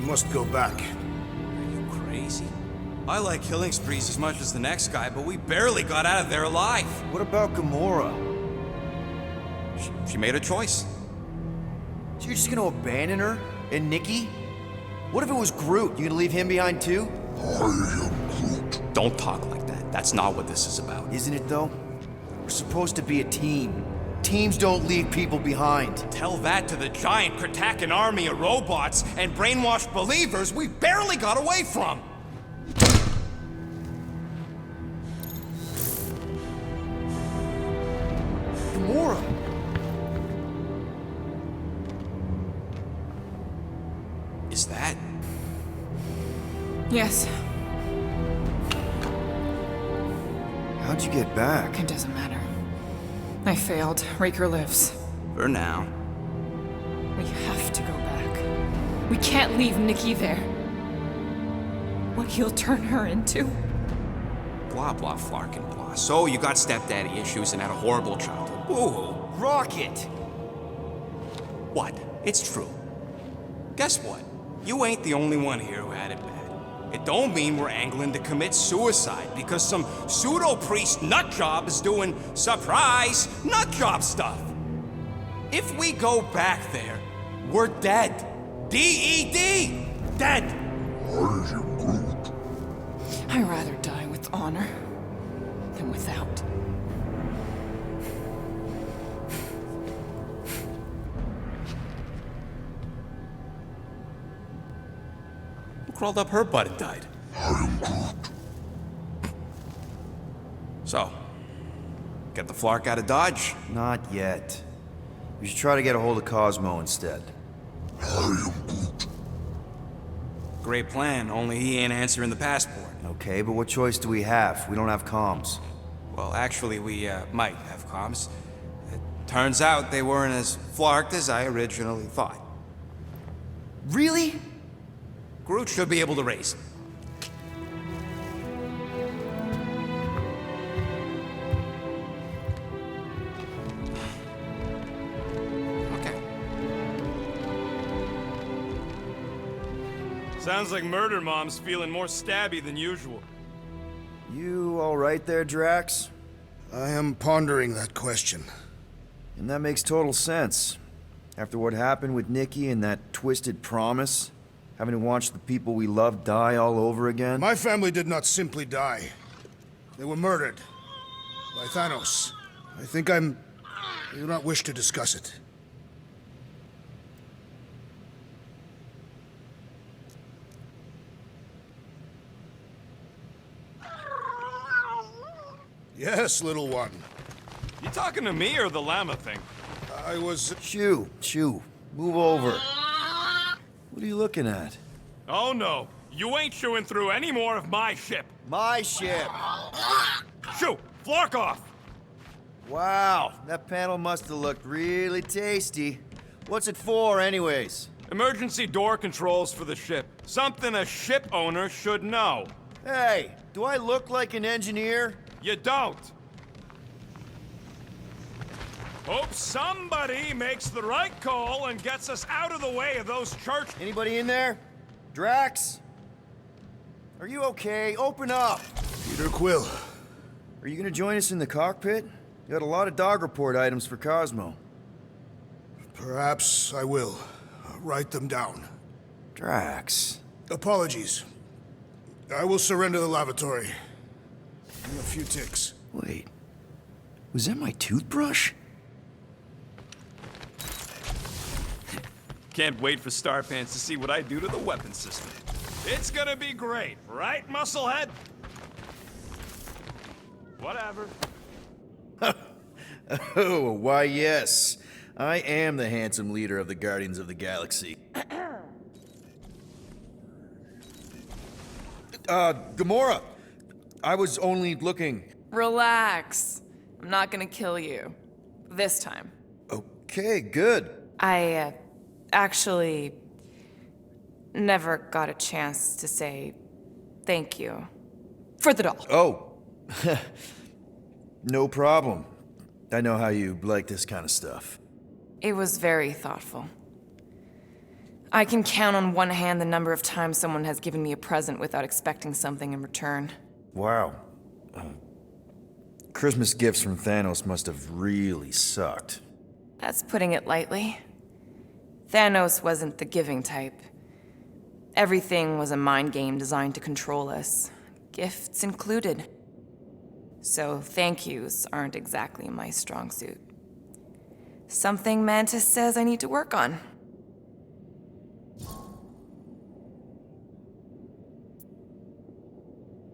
must go back. Are you crazy? I like killing sprees as much as the next guy, but we barely got out of there alive. What about Gamora? She made a choice. So you're just gonna abandon her? And Nikki? What if it was Groot? You gonna leave him behind too? I am Groot. Don't talk like that. That's not what this is about. Isn't it though? We're supposed to be a team. Teams don't leave people behind. Tell that to the giant Kratakan army of robots and brainwashed believers we barely got away from. Gamora! Is that? Yes, How'd you get back? it doesn't matter. I failed. Raker lives. For now. We have to go back. We can't leave Nikki there. What he'll turn her into. Blah, blah, flarkin' blah. So you got stepdaddy issues and had a horrible childhood. Woo-hoo. Rocket! What? It's true. Guess what? You ain't the only one here who had it bad. It don't mean we're angling to commit suicide because some pseudo-priest nutjob is doing surprise nutjob stuff. If we go back there, we're dead. D-E-D! Dead! I am Groot. I'd rather die with honor than without. Who crawled up her butt and died? I am Groot. So, get the Flark out of Dodge? Not yet. We should try to get a hold of Cosmo instead. I am Groot. Great plan, only he ain't answering the passport. Okay, but what choice do we have? We don't have comms. Well, actually, we might have comms. It turns out they weren't as flarked as I originally thought. Really? Groot should be able to raise him. Okay. Sounds like Murder Mom's feeling more stabby than usual. You all right there, Drax? I am pondering that question. And that makes total sense. After what happened with Nikki and that twisted promise, having to watch the people we love die all over again. My family did not simply die. They were murdered. By Thanos. I do not wish to discuss it. Yes, little one. You talking to me or the llama thing? I was... Shoo, move over. What are you looking at? Oh no, you ain't chewing through any more of my ship. My ship! Shoo, Flark off! Wow, that panel must have looked really tasty. What's it for, anyways? Emergency door controls for the ship. Something a ship owner should know. Hey, do I look like an engineer? You don't. Hope somebody makes the right call and gets us out of the way of those church... Anybody in there? Drax? Are you okay? Open up! Peter Quill. Are you gonna join us in the cockpit? You got a lot of dog report items for Cosmo. Perhaps I will. Write them down. Drax. Apologies. I will surrender the lavatory. In a few ticks. Wait. Was that my toothbrush? Can't wait for Starpants to see what I do to the weapon system. It's gonna be great, right, Musclehead? Whatever. Oh, why yes. I am the handsome leader of the Guardians of the Galaxy. Gamora! I was only looking... Relax. I'm not gonna kill you. This time. Okay, good. I, actually never got a chance to say thank you for the doll. Oh. No problem. I know how you like this kind of stuff. It was very thoughtful. I can count on one hand the number of times someone has given me a present without expecting something in return. Wow. Christmas gifts from Thanos must have really sucked. That's putting it lightly. Thanos wasn't the giving type. Everything was a mind game designed to control us, gifts included. So thank yous aren't exactly my strong suit. Something Mantis says I need to work on.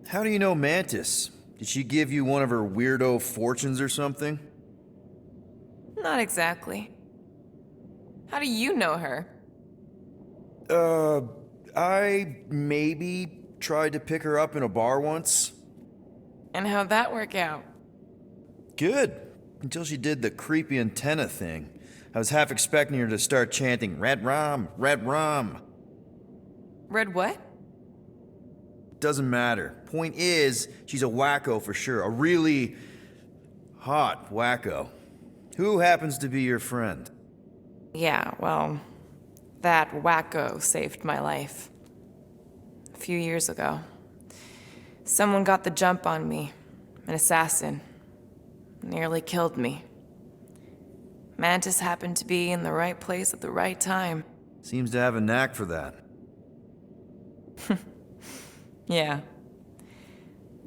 How do you know Mantis? Did she give you one of her weirdo fortunes or something? Not exactly. How do you know her? I maybe tried to pick her up in a bar once. And how'd that work out? Good. Until she did the creepy antenna thing. I was half expecting her to start chanting, "Red rum, red rum." Red what? Doesn't matter. Point is, she's a wacko for sure. A really hot wacko. Who happens to be your friend? Yeah, well, that wacko saved my life. A few years ago. Someone got the jump on me. An assassin. Nearly killed me. Mantis happened to be in the right place at the right time. Seems to have a knack for that. Yeah.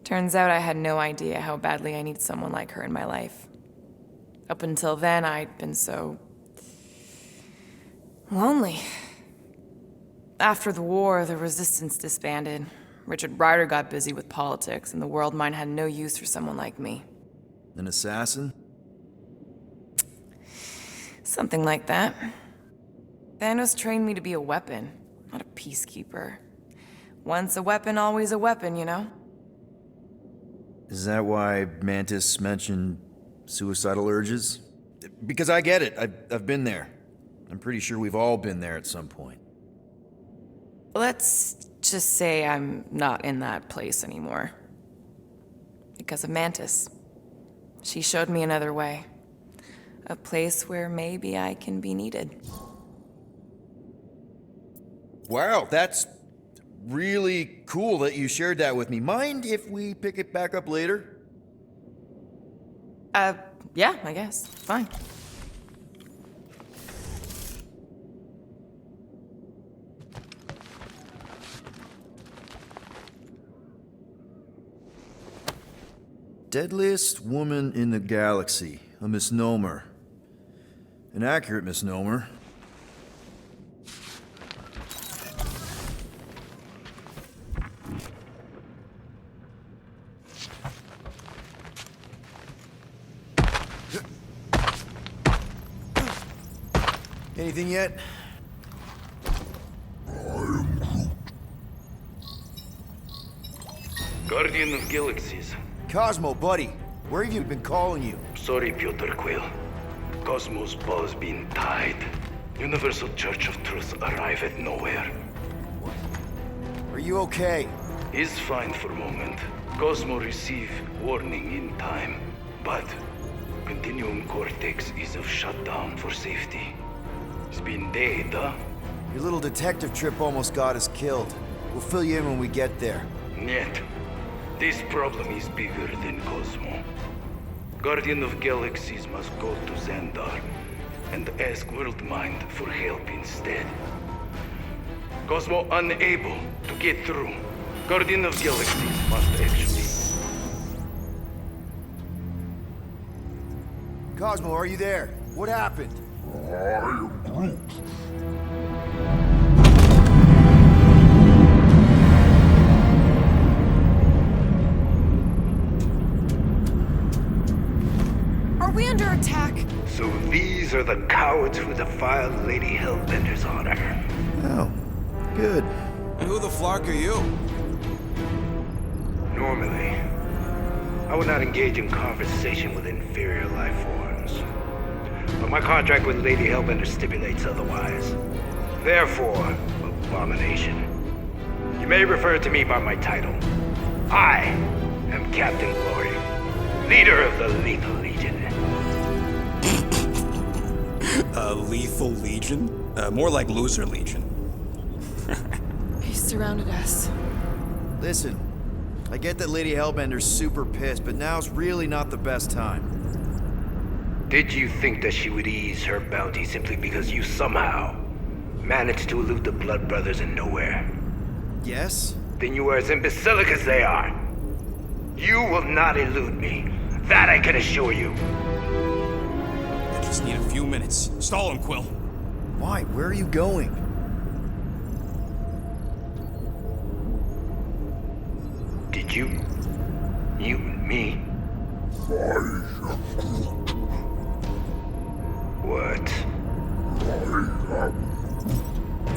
Turns out I had no idea how badly I needed someone like her in my life. Up until then, I'd been so lonely. After the war, the resistance disbanded. Richard Ryder got busy with politics, and the world mind had no use for someone like me. An assassin? Something like that. Thanos trained me to be a weapon, not a peacekeeper. Once a weapon, always a weapon, you know? Is that why Mantis mentioned suicidal urges? Because I get it. I've been there. I'm pretty sure we've all been there at some point. Let's just say I'm not in that place anymore. Because of Mantis. She showed me another way. A place where maybe I can be needed. Wow, that's really cool that you shared that with me. Mind if we pick it back up later? Yeah, I guess. Fine. Deadliest woman in the galaxy. A misnomer. An accurate misnomer. Anything yet? Guardian of Galaxies. Cosmo, buddy. Where have you been calling you? Sorry, Piotr Quill. Cosmos ball's been tied. Universal Church of Truth arrive at nowhere. Are you okay? Is fine for moment. Cosmo receive warning in time. But Continuum Cortex is of shutdown for safety. It's been dead, huh? Your little detective trip almost got us killed. We'll fill you in when we get there. Niet. This problem is bigger than Cosmo. Guardian of Galaxies must go to Xandar and ask Worldmind for help instead. Cosmo unable to get through. Guardian of Galaxies must actually... Cosmo, are you there? What happened? I am Groot. Are we under attack? So these are the cowards who defiled Lady Hellbender's honor. Oh, good. And who the flark are you? Normally, I would not engage in conversation with inferior life forms. But my contract with Lady Hellbender stipulates otherwise. Therefore, abomination. You may refer to me by my title. I am Captain Glory, leader of the Lethal Legion. Lethal Legion? More like Loser Legion. He surrounded us. Listen, I get that Lady Hellbender's super pissed, but now's really not the best time. Did you think that she would ease her bounty simply because you somehow managed to elude the Blood Brothers in nowhere? Yes? Then you are as imbecilic as they are. You will not elude me. That I can assure you. I just need a few minutes. Stall him, Quill. Why? Where are you going? Did you? You and me? What?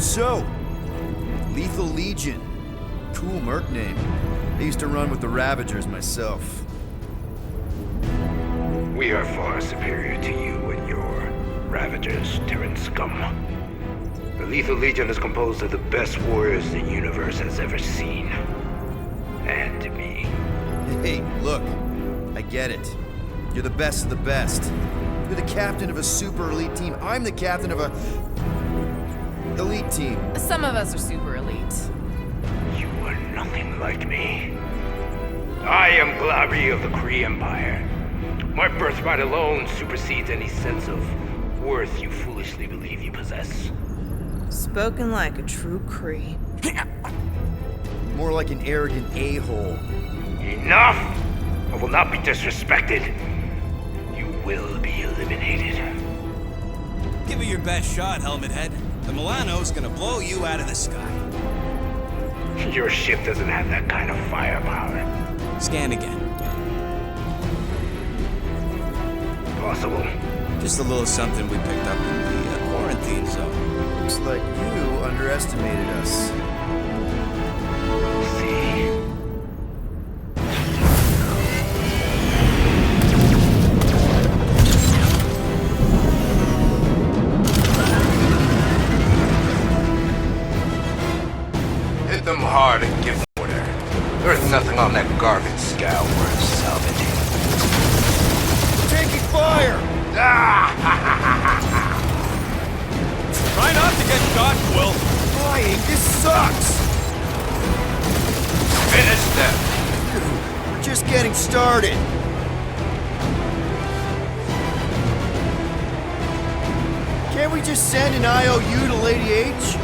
So, Lethal Legion. Cool merc name. I used to run with the Ravagers myself. We are far superior to you and your Ravagers, Terran scum. The Lethal Legion is composed of the best warriors the universe has ever seen. And me. Hey, look. I get it. You're the best of the best. You're the captain of a super elite team. I'm the captain of a... elite team. Some of us are super elite. You are nothing like me. I am Glari of the Kree Empire. My birthright alone supersedes any sense of worth you foolishly believe you possess. Spoken like a true Kree. More like an arrogant a-hole. Enough! I will not be disrespected. You will be eliminated. Give it your best shot, Helmet Head. The Milano's gonna blow you out of the sky. Your ship doesn't have that kind of firepower. Scan again. Possible. Just a little something we picked up in the quarantine zone. Looks like you underestimated us. See. Hit them hard and give order. There's nothing on that garbage scow worth salvaging. Taking fire! Try not to get shot, Quill. Flying, this sucks! Finish them. We're just getting started. Can't we just send an IOU to Lady H?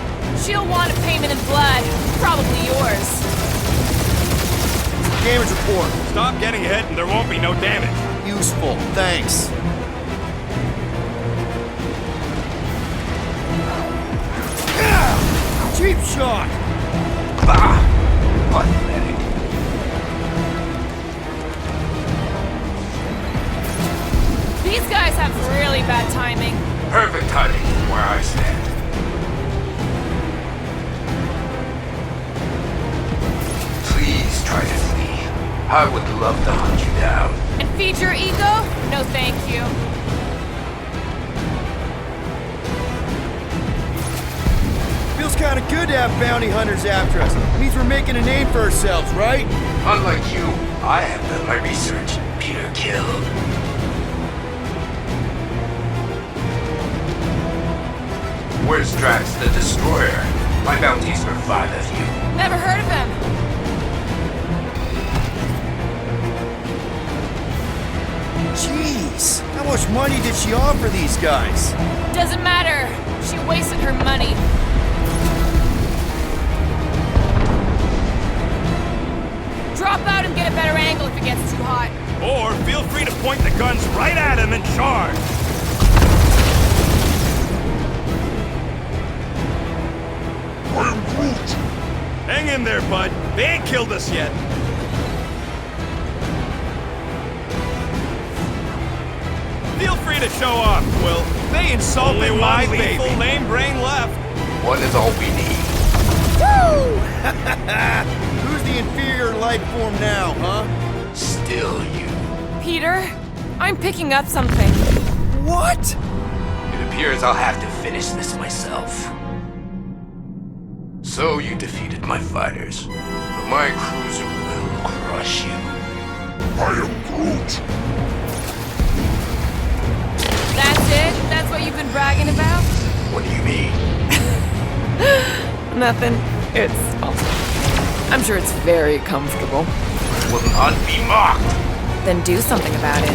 She'll want a payment in blood. Probably yours. Damage report. Stop getting hit and there won't be no damage. Useful, thanks. Cheap shot! Bah! Pathetic. These guys have really bad timing. Perfect timing where I stand. Please try to flee. I would love to hunt you down. And feed your ego? No thank you. Feels kind of good to have bounty hunters after us. Means we're making a name for ourselves, right? Unlike you, I have done my research. Peter Kill. Where's Drax the Destroyer? My bounty's for 5 of you. Never heard of him. Jeez, how much money did she offer these guys? Doesn't matter. She wasted her money. Drop out and get a better angle if it gets too hot. Or feel free to point the guns right at him and charge. I am Groot! Hang in there, bud. They ain't killed us yet. Feel free to show off, Quill. They insulted my lethal lame brain left. One is all we need. Who's the inferior life form now, huh? Still you. Peter, I'm picking up something. What? It appears I'll have to finish this myself. So you defeated my fighters, but my cruiser will crush you. I am Groot! That's it? That's what you've been bragging about? What do you mean? Nothing. I'm sure it's very comfortable. Will not be mocked. Then do something about it.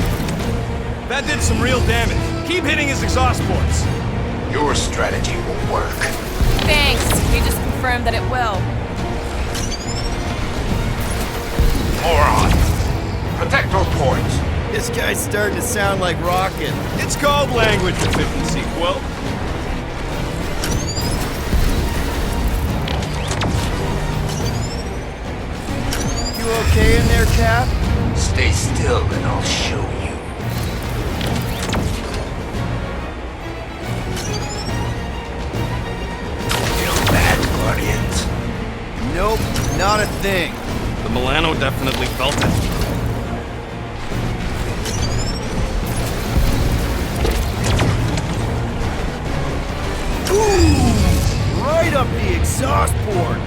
That did some real damage. Keep hitting his exhaust ports. Your strategy will work. Thanks. You just confirmed that it will. Moron. Protect those points. This guy's starting to sound like Rocket. It's called language efficiency, Quill. You okay in there, Cap? Stay still and I'll show you. Feel bad, Guardians? Nope, not a thing. The Milano definitely felt it. Ooh! Right up the exhaust port!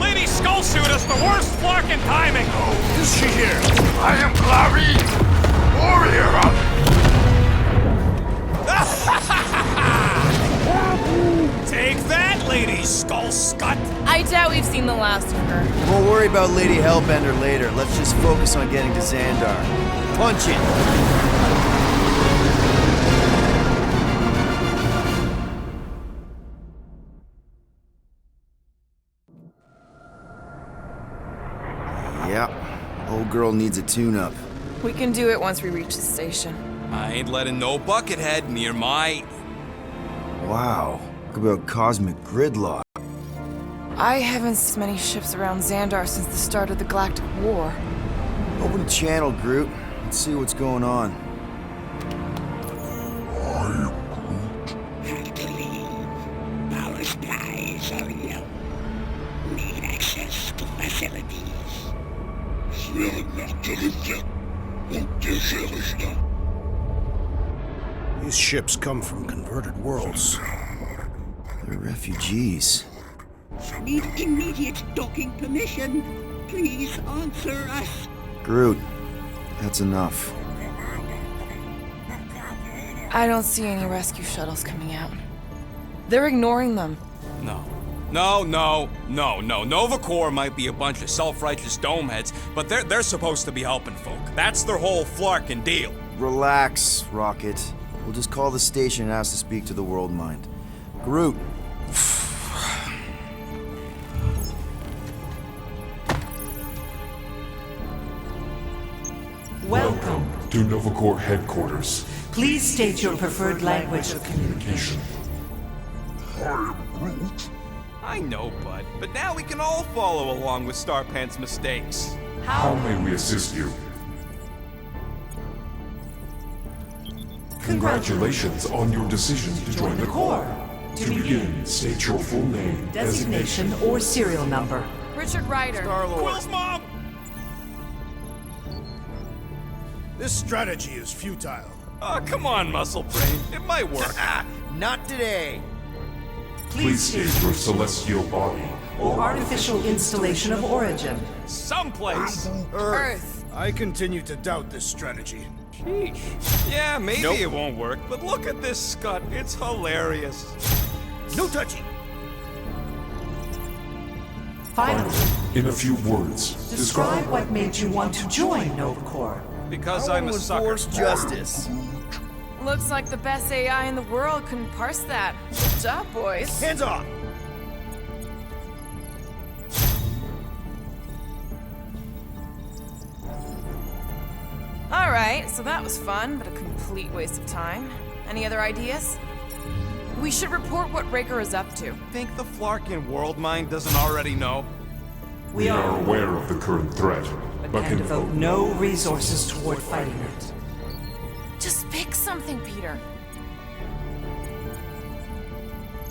Lady Skullsuit has the worst flarkin' timing! Is she here? I am Clary, warrior of... Take that, Lady Skullscut! I doubt we've seen the last of her. We'll worry about Lady Hellbender later. Let's just focus on getting to Xandar. Punch it! Yeah, old girl needs a tune-up. We can do it once we reach the station. I ain't letting no buckethead near my... Wow, talk about cosmic gridlock. I haven't seen many ships around Xandar since the start of the Galactic War. Open the channel, Groot. Let's see what's going on. Have to leave. Power supplies are low. Need access to facilities. These ships come from converted worlds. They're refugees. Need immediate docking permission. Please answer us. Groot, that's enough. I don't see any rescue shuttles coming out. They're ignoring them. No. Nova Corps might be a bunch of self-righteous domeheads, but they're supposed to be helping folk. That's their whole flarkin' deal. Relax, Rocket. We'll just call the station and ask to speak to the World Mind. Groot. Welcome To Nova Corps headquarters. Please state your preferred language of communication. I am Groot. I know, bud, but now we can all follow along with Starpant's mistakes. How may we assist you? Congratulations on your decision to join the Corps. To begin, state your full name, Designation or serial number. Richard Ryder. Quill's mom! This strategy is futile. Oh, come on, Muscle Brain. It might work. Not today. please state your celestial body. Or artificial installation of origin. Someplace. Earth. I continue to doubt this strategy. Sheesh. Yeah, maybe it won't work, but look at this scut. It's hilarious. No touchy. Finally, In a few words, describe what made you want to join Nova Corps. Because I I'm a want to sucker. enforce justice. Looks like the best AI in the world couldn't parse that. Good job, boys. Hands off! Alright, so that was fun, but a complete waste of time. Any other ideas? We should report what Raker is up to. Think the Flarkin World Mind doesn't already know? We we are aware of the current threat, but can can devote no resources toward fighting it. Just pick something, Peter.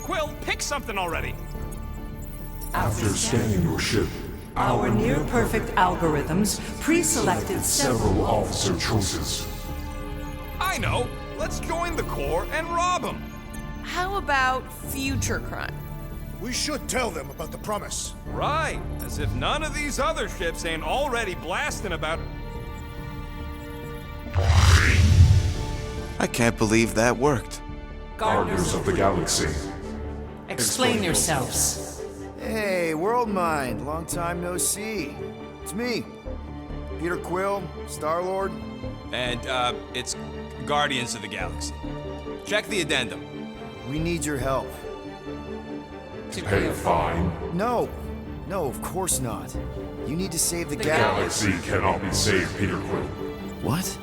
Quill, pick something already. After scanning your ship, Our near-perfect algorithms pre-selected several officer choices. I know. Let's join the Corps and rob them. How about future crime? We should tell them about the promise. Right. As if none of these other ships ain't already blasting about... I can't believe that worked. Guardians of the Galaxy. Explain yourselves. Hey, World Mind, long time no see. It's me, Peter Quill, Star-Lord. And, it's Guardians of the Galaxy. Check the addendum. We need your help. Pay a fine. No, of course not. You need to save the Galaxy cannot be saved, Peter Quill. What?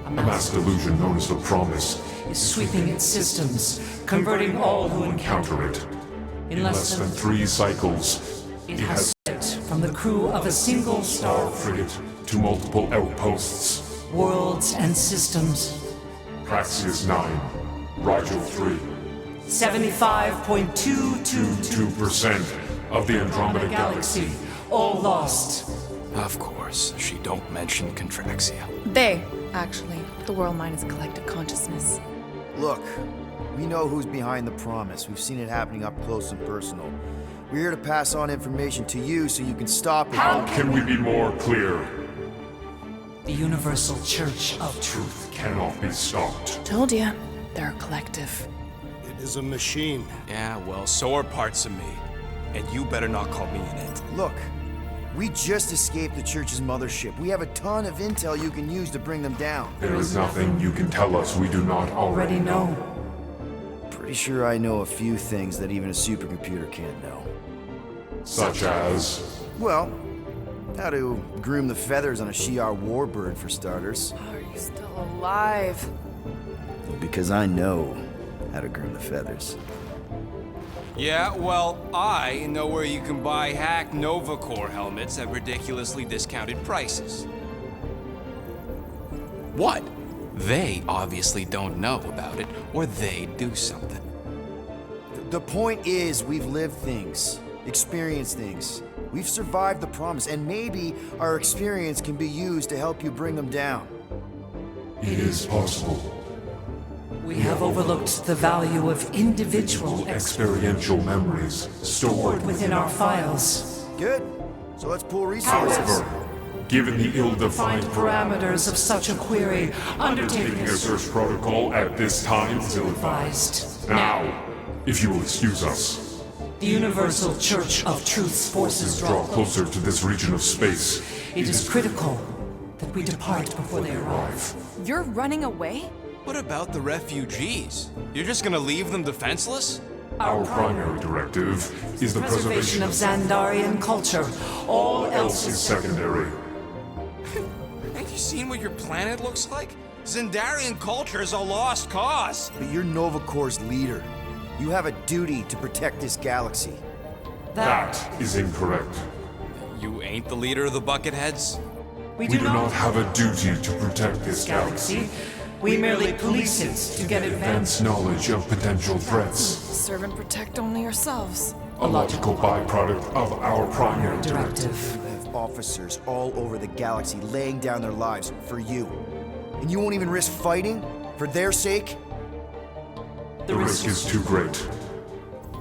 A mass delusion known as the Promise Is sweeping its systems, converting all who encounter it. In Less than 3 cycles, it has slipped from the crew of a single star frigate to multiple outposts. worlds and systems. Praxius 9, Rigel 3. 75.222% 2% of the Andromeda Galaxy. all lost. Of course, she don't mention Contraxia. They, actually. The world mind is a collective consciousness. Look, we know who's behind the Promise. We've seen it happening up close and personal. We're here to pass on information to you so you can stop it. How can we be more clear? The Universal Church of Truth. Cannot be stopped. Told ya, they're a collective. It is a machine. Yeah, well, so are parts of me. And you better not call me in it. Look, we just escaped the Church's mothership. We have a ton of intel you can use to bring them down. There is nothing you can tell us we do not Already know. Pretty sure I know a few things that even a supercomputer can't know. Such as... Well, how to groom the feathers on a Shi'ar warbird, for starters. Are you still alive? Because I know how to groom the feathers. Yeah, well, I know where you can buy hacked Nova Corps helmets at ridiculously discounted prices. What? They obviously don't know about it, or they'd do something. The point is, we've lived things, experienced things. We've survived the Promise, and maybe our experience can be used to help you bring them down. It is possible. We have overlooked the value of individual Experiential memories stored within our files. Good. So let's pool resources. However, given the ill-defined Find parameters of such a query, undertaking undertaking a search protocol at this time is ill-advised. Now, if you will excuse us, The Universal Church of Truth's forces draw closer to this region of space. It is critical that we depart before they arrive. You're running away? What about the refugees? You're just gonna leave them defenseless? Our primary directive is the preservation of Xandarian culture. All else is is secondary. Ain't you seen what your planet looks like? Xandarian culture is a lost cause. But you're Nova Corps' leader. You have a duty to protect this galaxy. That is incorrect. You ain't the leader of the Bucketheads? We We do not have a duty to protect this galaxy. galaxy. We merely police it to get Advanced advanced knowledge of potential threats. Serve and protect only yourselves. A logical byproduct of our primary directive. directive. You have officers all over the galaxy laying down their lives for you. And you won't even risk fighting? For their sake? The risk is too great.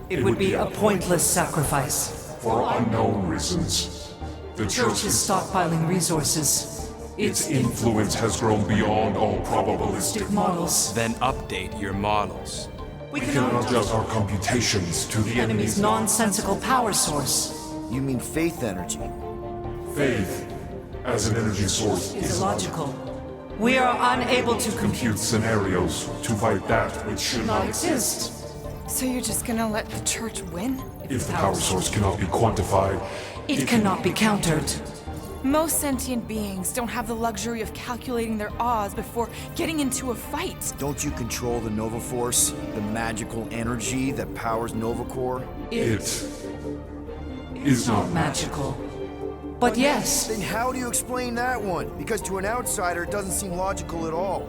It would be a pointless sacrifice. For unknown reasons. The Church is stockpiling resources. Its influence has grown beyond all probabilistic. Models. Then update your models. We We can cannot adjust our computations to the enemy's enemy's nonsensical power source. You mean faith energy? faith as an energy source Is is illogical. We are unable to compute scenarios to fight that which should not not exist. So you're just gonna let the church win? If the power source cannot be quantified, It cannot be countered. Most sentient beings don't have the luxury of calculating their odds before getting into a fight. Don't you control the Nova Force? The magical energy that powers Nova Corps? it is not Magical. But yes, Then how do you explain that one? Because to an outsider, it doesn't seem logical at all.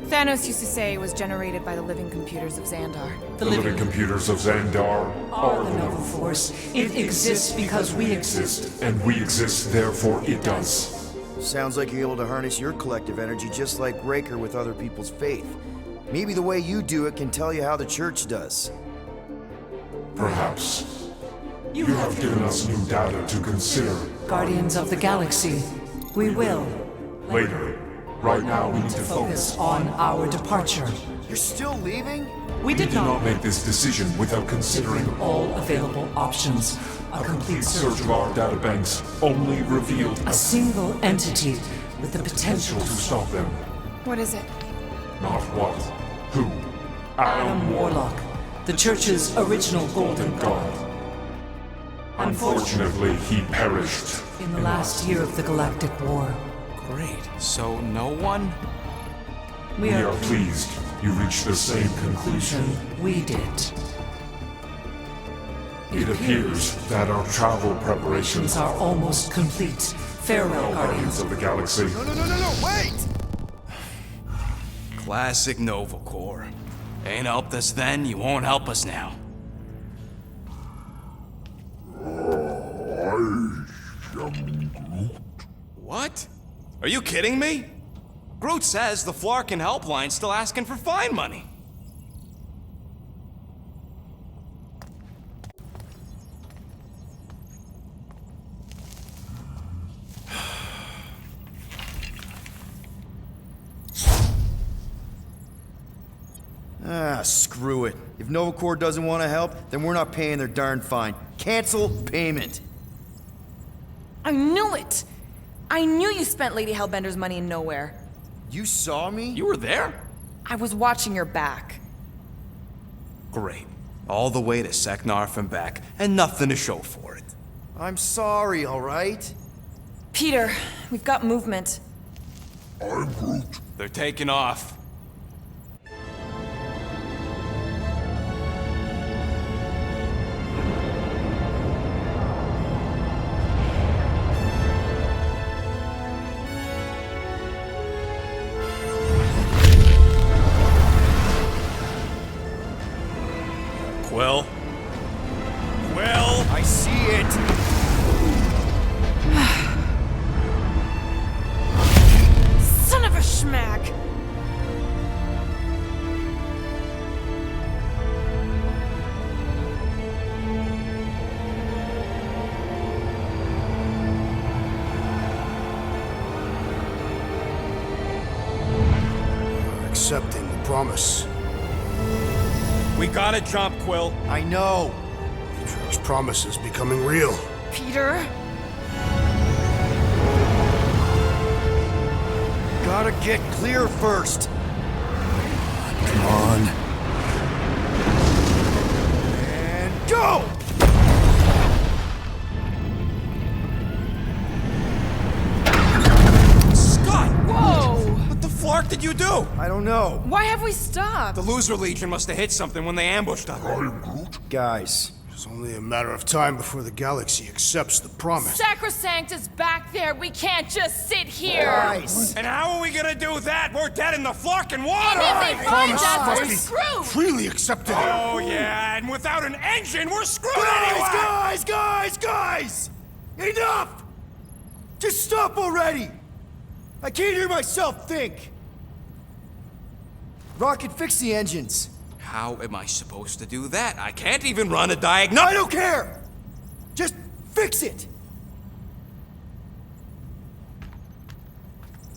Thanos used to say it was generated by the living computers of Xandar. the living computers of Xandar are the Nova Force. It exists because we exist. and we exist, therefore it does. Sounds like you're able to harness your collective energy just like Raker with other people's faith. Maybe the way you do it can tell you how the church does. Perhaps. You have given us new data to consider Guardians of the Galaxy. We will. later. Right now, we need to Focus focus. on our departure. You're still leaving? We We did did not not make this decision without considering all available options. A complete search search of our databanks only revealed a single entity with the potential potential to stop them. What is it? Not what, who. Adam Warlock, the Church's original Golden God. Unfortunately, he perished. In the last year of the Galactic War, Great. So no one? we We are are pleased you reached the same conclusion. we did. It appears that our travel preparations Things are almost complete. Farewell, Guardians Guardians. of the Galaxy. No, wait! Classic Nova Corps. Ain't helped us then, you won't help us now. What? Are you kidding me? Groot says the Flarkin helpline's still asking for fine money. Ah, screw it. If Novacore doesn't want to help, then we're not paying their darn fine. Cancel payment. I knew it! I knew you spent Lady Hellbender's money in nowhere. You saw me? You were there? I was watching your back. Great. All the way to Seknarf and back, and nothing to show for it. I'm sorry, all right? Peter, we've got movement. They're taking off. Quill? Quill? I see it. Son of a schmack! You're accepting the promise. We gotta jump, Quill. I know. Atrio's promise is becoming real. Peter? Gotta get clear first. Come on. And go! Scott! Whoa! What the flark did you do? I don't know. Why have we stopped? The Loser Legion must have hit something when they ambushed us. Guys, It's only a matter of time before the galaxy accepts the promise. Sacrosanct is back there. We can't just sit here. guys. And how are we gonna do that? We're dead in the flarkin' water! And if they find Promise us, must we're be screwed. freely accepted. Oh yeah, and without an engine, we're screwed anyway! Guys! Enough! Just stop already! I can't hear myself think! Rocket, fix the engines. How am I supposed to do that? I can't even run a I diagnostic. don't care! Just fix it!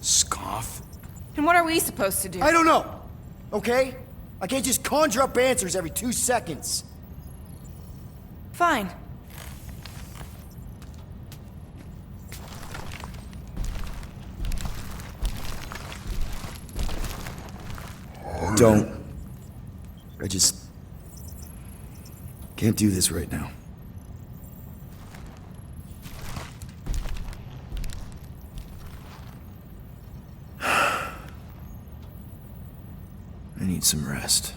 Scoff. And what are we supposed to do? I don't know, okay? I can't just conjure up answers every 2 seconds. Fine. Don't. I just can't do this right now. I need some rest.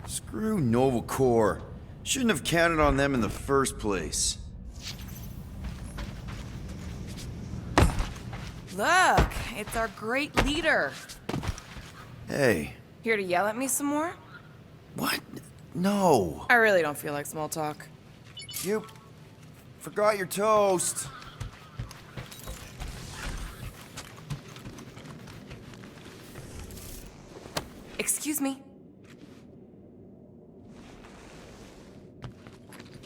Screw Nova Corps. Shouldn't have counted on them in the first place. Look, it's our great leader. Hey. Here to yell at me some more? What? No. I really don't feel like small talk. You forgot your toast. Excuse me.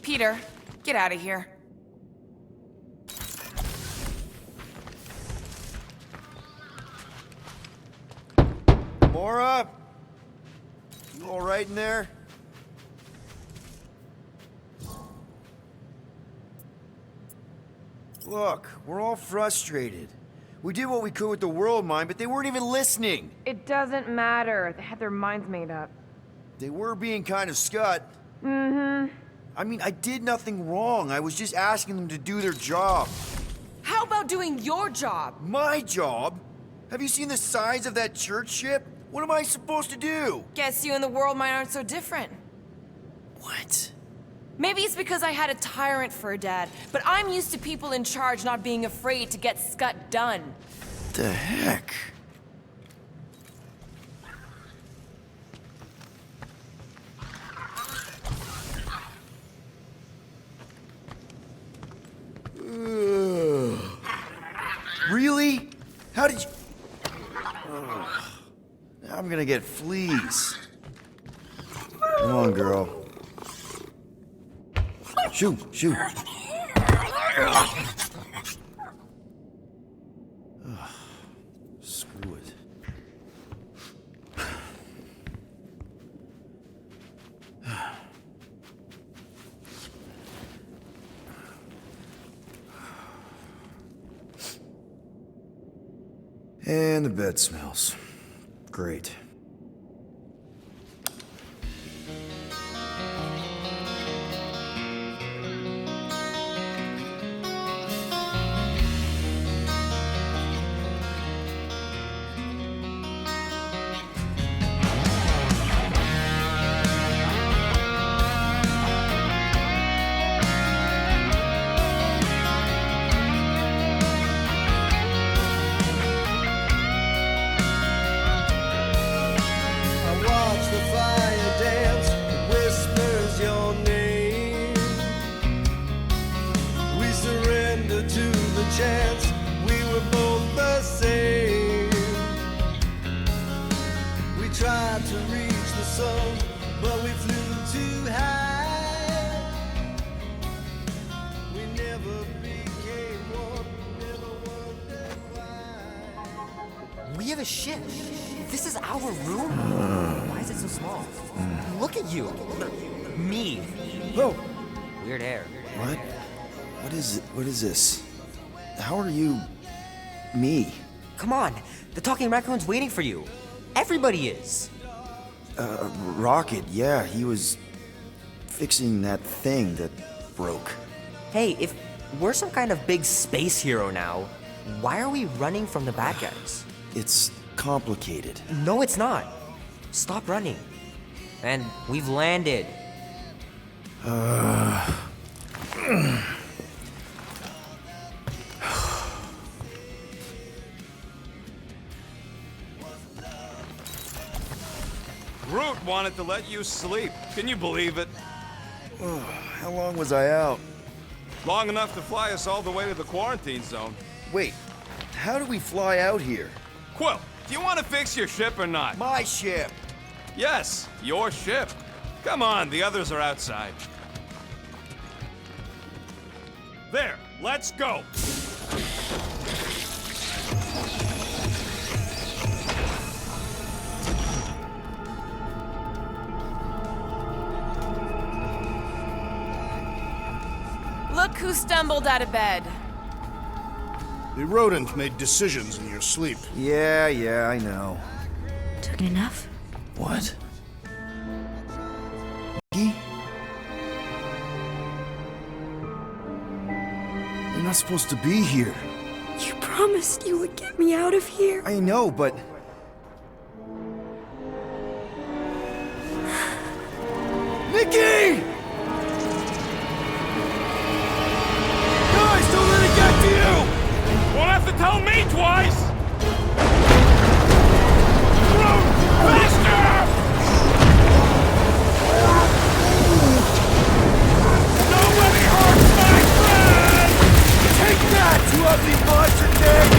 Peter, get out of here. Mora? You all right in there? Look, we're all frustrated. We did what we could with the world mine, but they weren't even listening. It doesn't matter. They had their minds made up. They were being kind of scut. Mm-hmm. I mean, I did nothing wrong. I was just asking them to do their job. How about doing your job? My job? Have you seen the size of that church ship? What am I supposed to do? Guess you and the world mine aren't so different. What? Maybe it's because I had a tyrant for a dad, but I'm used to people in charge not being afraid to get scut done. The heck? Really? How did you... Ugh. I'm gonna get fleas. Come on, girl. Shoot, shoot. Ugh. Screw it. And the bed smells. Great. chance we were both the same. We tried to reach the sun, but we flew too high. We never became one, never wondered why. We have a ship. This is our room? Why is it so small? Look at you. Me. Oh. Weird hair. What? What is it? What is this? How are you... me? Come on. The talking raccoon's waiting for you. Everybody is. Rocket, yeah, he was fixing that thing that broke. Hey, if we're some kind of big space hero now, why are we running from the bad guys? It's complicated. No, it's not. Stop running. And we've landed. Groot wanted to let you sleep. Can you believe it? How long was I out? Long enough to fly us all the way to the quarantine zone. Wait, how do we fly out here? Quill, do you want to fix your ship or not? My ship! Yes, your ship. Come on, the others are outside. There, let's go. Look who stumbled out of bed. The rodent made decisions in your sleep. Yeah, I know. Took enough? What? You're not supposed to be here. You promised you would get me out of here. I know, but... Nikki! tell me twice! Run! Faster! Nobody hurts my friend! Take that, you ugly monster thing!